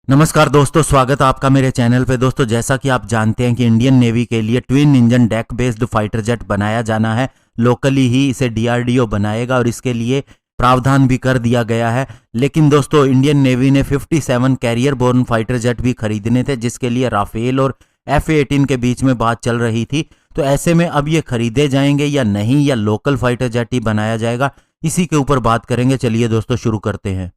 नमस्कार दोस्तों, स्वागत है आपका मेरे चैनल पे। दोस्तों, जैसा कि आप जानते हैं कि इंडियन नेवी के लिए twin engine deck based fighter jet बनाया जाना है। लोकली ही इसे डीआरडीओ बनाएगा और इसके लिए प्रावधान भी कर दिया गया है। लेकिन दोस्तों, इंडियन नेवी ने 57 कैरियर बोर्न फाइटर जेट भी खरीदने थे, जिसके लिए राफेल और F-18 के बीच में बात चल रही थी। तो ऐसे में अब ये खरीदे जाएंगे या नहीं, या लोकल फाइटर जेट ही बनाया जाएगा, इसी के ऊपर बात करेंगे। चलिए दोस्तों, शुरू करते हैं।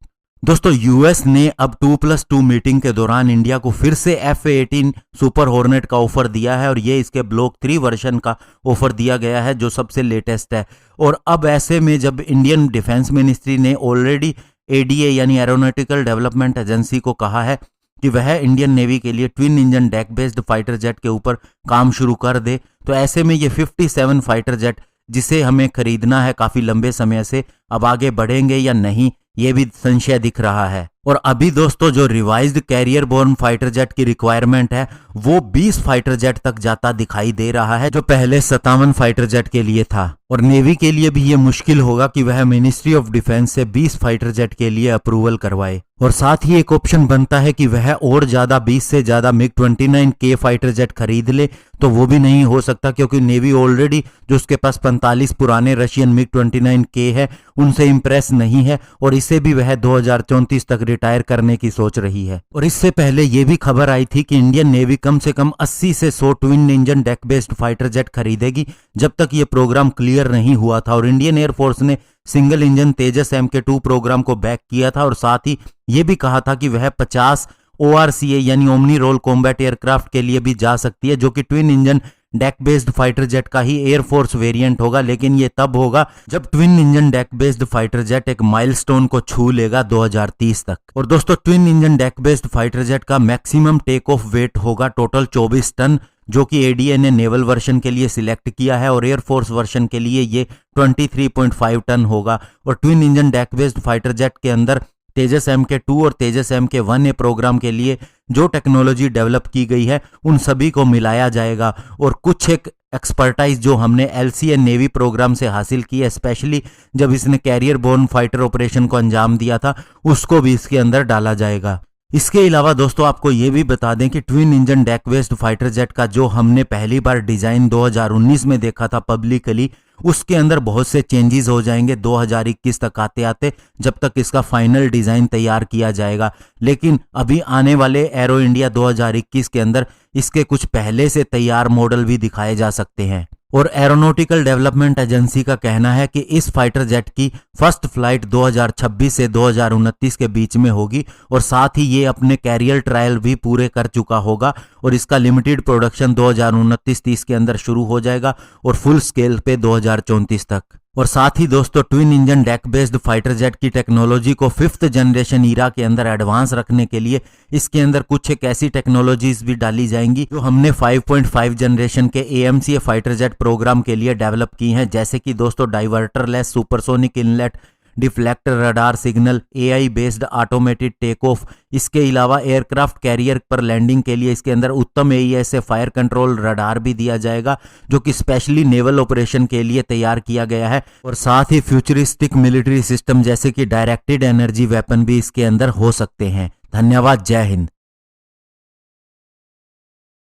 दोस्तों, यूएस ने अब 2+2 मीटिंग के दौरान इंडिया को फिर से F-18 सुपर हॉर्नेट का ऑफर दिया है और ये इसके ब्लॉक 3 वर्जन का ऑफर दिया गया है, जो सबसे लेटेस्ट है। और अब ऐसे में जब इंडियन डिफेंस मिनिस्ट्री ने ऑलरेडी एडीए यानी एरोनॉटिकल डेवलपमेंट एजेंसी को कहा है कि वह इंडियन नेवी के लिए twin engine deck based fighter jet के ऊपर काम शुरू कर दे, तो ऐसे में ये 57 फाइटर जेट जिसे हमें खरीदना है काफी लंबे समय से, अब आगे बढ़ेंगे या नहीं, ये भी संशय दिख रहा है। और अभी दोस्तों, जो revised carrier borne fighter jet की रिक्वायरमेंट है वो 20 फाइटर जेट तक जाता दिखाई दे रहा है, जो पहले 57 फाइटर जेट के लिए था। और नेवी के लिए भी ये मुश्किल होगा कि वह मिनिस्ट्री ऑफ डिफेंस से 20 फाइटर जेट के लिए अप्रूवल करवाए। और साथ ही एक ऑप्शन बनता है कि वह और ज्यादा 20 से ज्यादा MiG-29K फाइटर जेट खरीद ले, तो वो भी नहीं हो सकता, क्योंकि नेवी ऑलरेडी जो उसके पास 45 पुराने रशियन MiG-29K है उनसे इंप्रेस नहीं है, और इसे भी वह 2034 तक रिटायर करने की सोच रही है। और इससे पहले यह भी खबर आई थी कि इंडियन नेवी कम से कम 80 से 100 twin engine deck based fighter jet खरीदेगी, जब तक ये प्रोग्राम क्लियर नहीं हुआ था। और इंडियन एयरफोर्स ने सिंगल इंजन तेजस MK2 प्रोग्राम को बैक किया था, और साथ ही ये भी कहा था कि वह 50 ORCA यानी ओमनी रोल कॉम्बैट एयरक्राफ्ट के लिए भी जा सकती है, जो कि twin engine deck based fighter jet का ही एयरफोर्स वेरिएंट होगा। लेकिन ये तब होगा जब twin engine deck based fighter jet एक माइलस्टोन को छू लेगा 2030 तक। और दोस्तों, twin engine deck based fighter jet का मैक्सिमम टेक ऑफ वेट होगा टोटल 24 टन, जो कि एडीए ने नेवल वर्जन के लिए सिलेक्ट किया है, और एयरफोर्स वर्जन के लिए ये 23.5 टन होगा। और twin engine deck based fighter jet के अंदर तेजस MK2 और तेजस MK1A प्रोग्राम के लिए जो टेक्नोलॉजी डेवलप की गई है उन सभी को मिलाया जाएगा। और कुछ एक एक्सपर्टाइज जो हमने LCA नेवी प्रोग्राम से हासिल की है, स्पेशली जब इसने कैरियर बोर्न फाइटर ऑपरेशन को अंजाम दिया था, उसको भी इसके अंदर डाला जाएगा। इसके अलावा दोस्तों, आपको ये भी बता दें कि twin engine deck based fighter jet का जो हमने पहली बार डिजाइन 2019 में देखा था पब्लिकली, उसके अंदर बहुत से चेंजेस हो जाएंगे 2021 तक आते आते, जब तक इसका फाइनल डिजाइन तैयार किया जाएगा। लेकिन अभी आने वाले एरो इंडिया 2021 के अंदर इसके कुछ पहले से तैयार मॉडल भी दिखाए जा सकते हैं। और एरोनॉटिकल डेवलपमेंट एजेंसी का कहना है कि इस फाइटर जेट की फर्स्ट फ्लाइट 2026 से 2029 के बीच में होगी, और साथ ही ये अपने कैरियर ट्रायल भी पूरे कर चुका होगा, और इसका लिमिटेड प्रोडक्शन 2029-30 के अंदर शुरू हो जाएगा और फुल स्केल पे 2034 तक। और साथ ही दोस्तों, twin engine deck based fighter jet की टेक्नोलॉजी को 5th जनरेशन ईरा के अंदर एडवांस रखने के लिए इसके अंदर कुछ एक ऐसी टेक्नोलॉजीज भी डाली जाएंगी जो हमने 5.5 जनरेशन के AMCA फाइटर जेट प्रोग्राम के लिए डेवलप की हैं, जैसे कि दोस्तों diverterless supersonic inlet, deflector radar signal, AI based automated take off. इसके अलावा एयरक्राफ्ट कैरियर पर लैंडिंग के लिए इसके अंदर उत्तम AES से फायर कंट्रोल रडार भी दिया जाएगा, जो कि स्पेशली नेवल ऑपरेशन के लिए तैयार किया गया है। और साथ ही फ्यूचरिस्टिक मिलिट्री सिस्टम जैसे कि डायरेक्टेड एनर्जी वेपन भी इसके अंदर हो सकते हैं। धन्यवाद। जय हिंद।